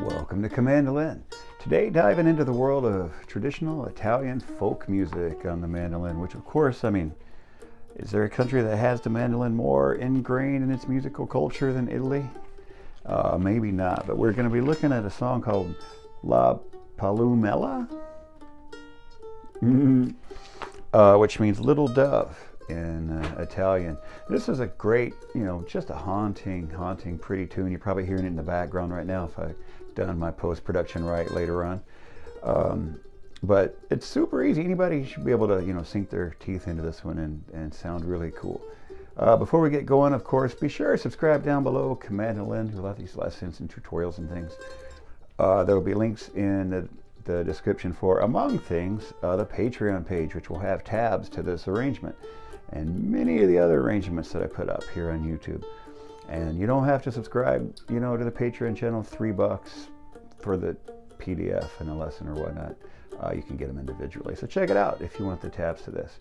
Welcome to COMANDOLIN. Today diving into the world of traditional Italian folk music on the mandolin, which of course, is there a country that has the mandolin more ingrained in its musical culture than Italy? Maybe not, but we're going to be looking at a song called La Palumella, which means little dove in Italian. This is a great, just a haunting, pretty tune. You're probably hearing it in the background right now if I've done my post-production right later on. But it's super easy. Anybody should be able to, sink their teeth into this one and sound really cool. Before we get going, of course, be sure to subscribe down below. COMANDOLIN, who love these lessons and tutorials and things. There will be links in the description for, among things, the Patreon page, which will have tabs to this arrangement and many of the other arrangements that I put up here on YouTube. And you don't have to subscribe, to the Patreon channel. $3 for the PDF and a lesson or whatnot. You can get them individually. So check it out if you want the tabs to this.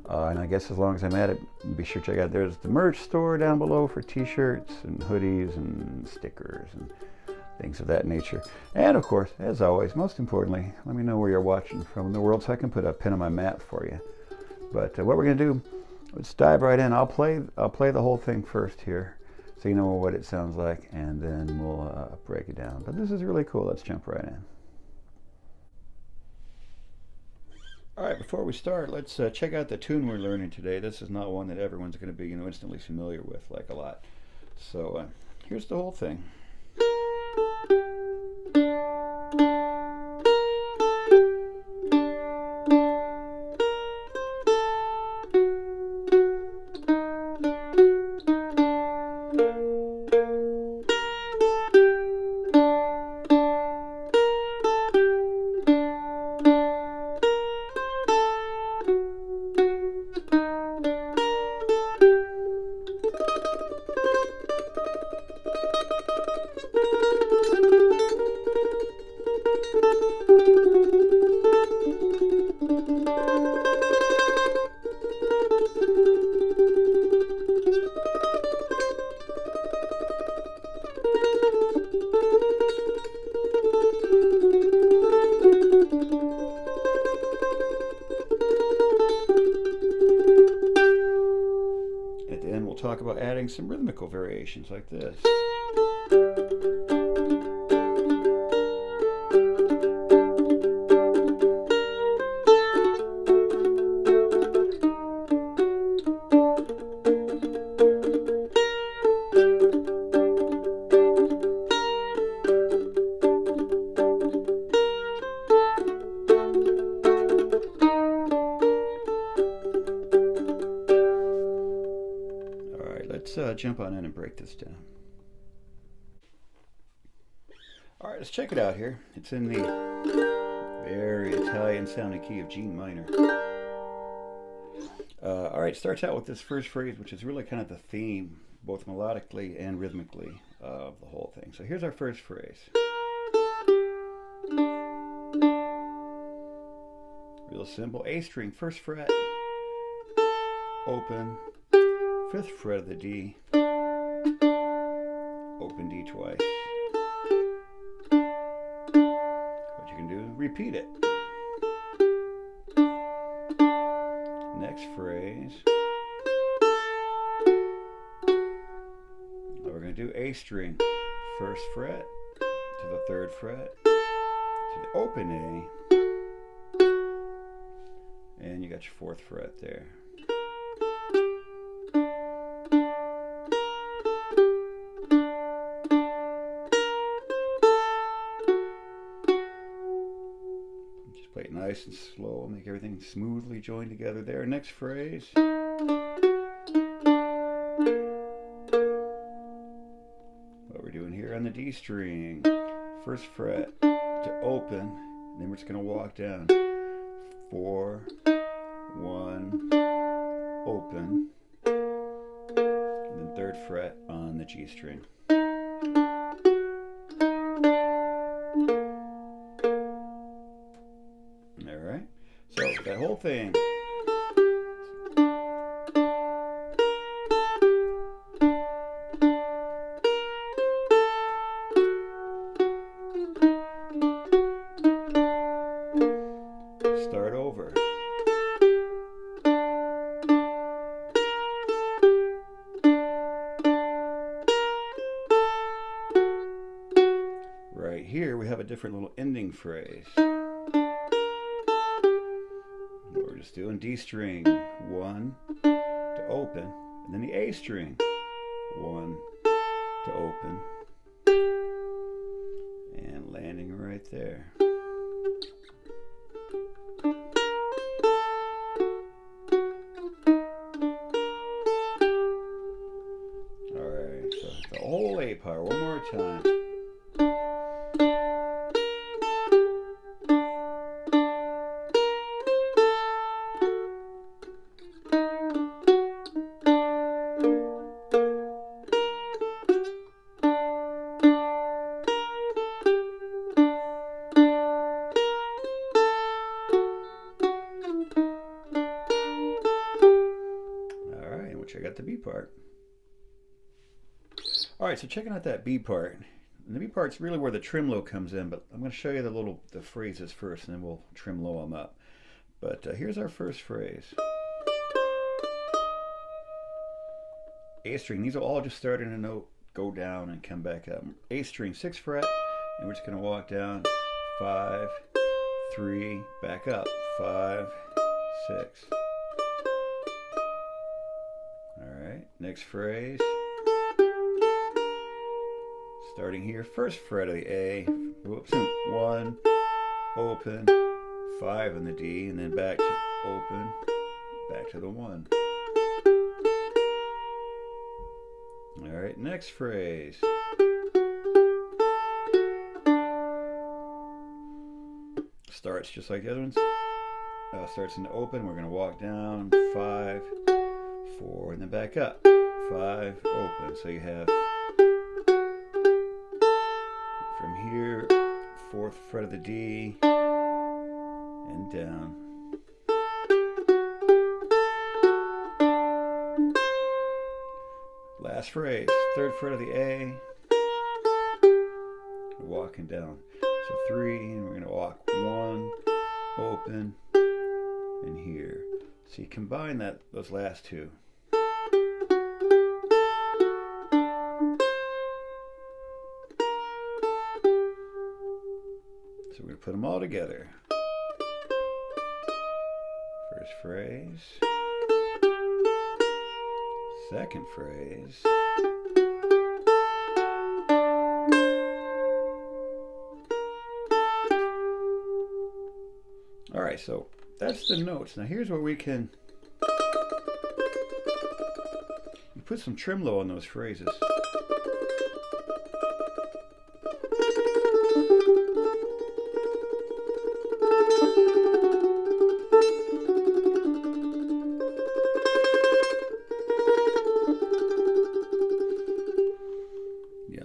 And I guess as long as I'm at it, be sure to check out. There's the merch store down below for t-shirts and hoodies and stickers and things of that nature. And of course, as always, most importantly, let me know where you're watching from in the world so I can put a pin on my map for you. But what we're gonna do, let's dive right in. I'll play the whole thing first here, so you know what it sounds like, and then we'll break it down. But this is really cool. Let's jump right in. All right, before we start, let's check out the tune we're learning today. This is not one that everyone's going to be, instantly familiar with, like a lot. So here's the whole thing. Talk about adding some rhythmical variations like this. Let's jump on in and break this down. All right, let's check it out here. It's in the very Italian sounding key of G minor. All right, starts out with this first phrase, which is really kind of the theme, both melodically and rhythmically, of the whole thing. So here's our first phrase. Real simple. A string, first fret, open, 5th fret of the D, open D twice. What you can do is repeat it. Next phrase. We're going to do A string, 1st fret to the 3rd fret to the open A, and you got your 4th fret there. Play it nice and slow, make everything smoothly joined together there. Next phrase. What we're doing here on the D string, 1st fret to open, and then we're just going to walk down. 4, 1, open, and then 3rd fret on the G string. Alright, so that whole thing. here we have a different little ending phrase. We're just doing D string 1 to open, and then the A string 1 to open, and landing right there. Alright, so the whole A part one more time. I got the B part. Alright, so checking out that B part. And the B part's really where the tremolo comes in, but I'm going to show you the phrases first, and then we'll tremolo them up. But here's our first phrase. A string, these will all just start in a note, go down and come back up. A string, 6th fret, and we're just going to walk down 5, 3, back up, 5, 6. Alright, next phrase. Starting here, 1st fret of the A, whoops, 1, open, 5 on the D, and then back to open, back to the 1. Alright, next phrase. Starts just like the other ones. Starts in the open, we're going to walk down, 5, 4, and then back up, 5, open. So you have from here, 4th fret of the D, and down. Last phrase, 3rd fret of the A, walking down. So 3, and we're going to walk 1, open, and here. So you combine those last two. So we're going to put them all together. First phrase. Second phrase. All right, so that's the notes. Now here's where we can put some tremolo on those phrases.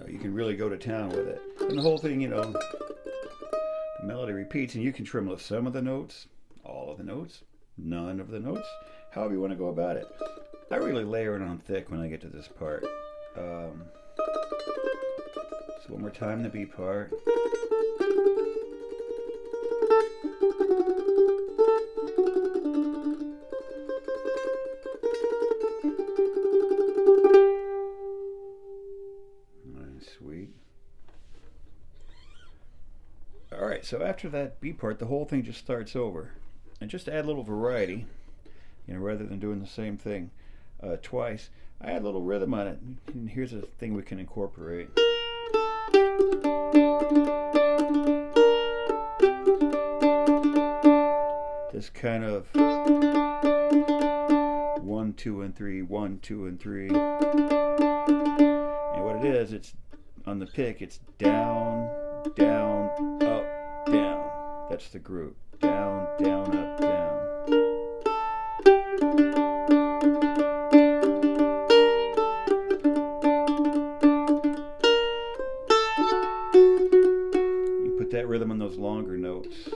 You can really go to town with it. And the whole thing, the melody repeats, and you can tremolo some of the notes, all of the notes, none of the notes, however you want to go about it. I really layer it on thick when I get to this part. So one more time, the B part. Sweet. Alright, so after that B part, the whole thing just starts over. And just to add a little variety, rather than doing the same thing twice, I add a little rhythm on it. And here's a thing we can incorporate. This kind of 1, 2, and 3, 1, 2, and 3. And what it is, it's on the pick, it's down, down, up, down. That's the group. Down, down, up, down. You put that rhythm on those longer notes.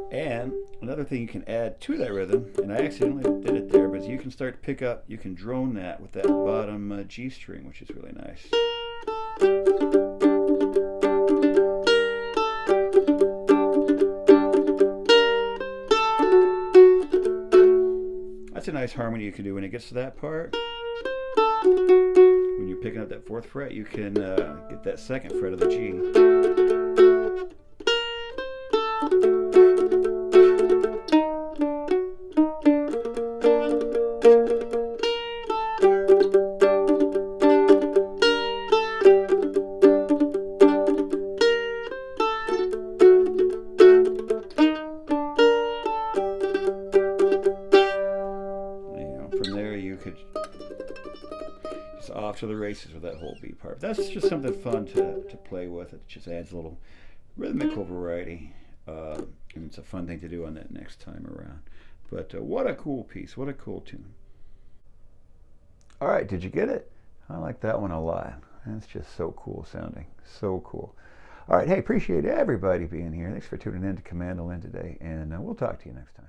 And another thing you can add to that rhythm, and I accidentally did it there, but you can start to pick up, you can drone that with that bottom G string, which is really nice. that's a nice harmony you can do when it gets to that part. When you're picking up that 4th fret, you can get that 2nd fret of the G. From there you could just off to the races with that whole B part. That's just something fun to play with. It just adds a little rhythmical variety, and it's a fun thing to do on that next time around. But what a cool piece, what a cool tune. All right, did you get it? I like that one a lot. It's just so cool sounding, so cool. All right, hey, appreciate everybody being here. Thanks for tuning in to COMANDOLIN today, and we'll talk to you next time.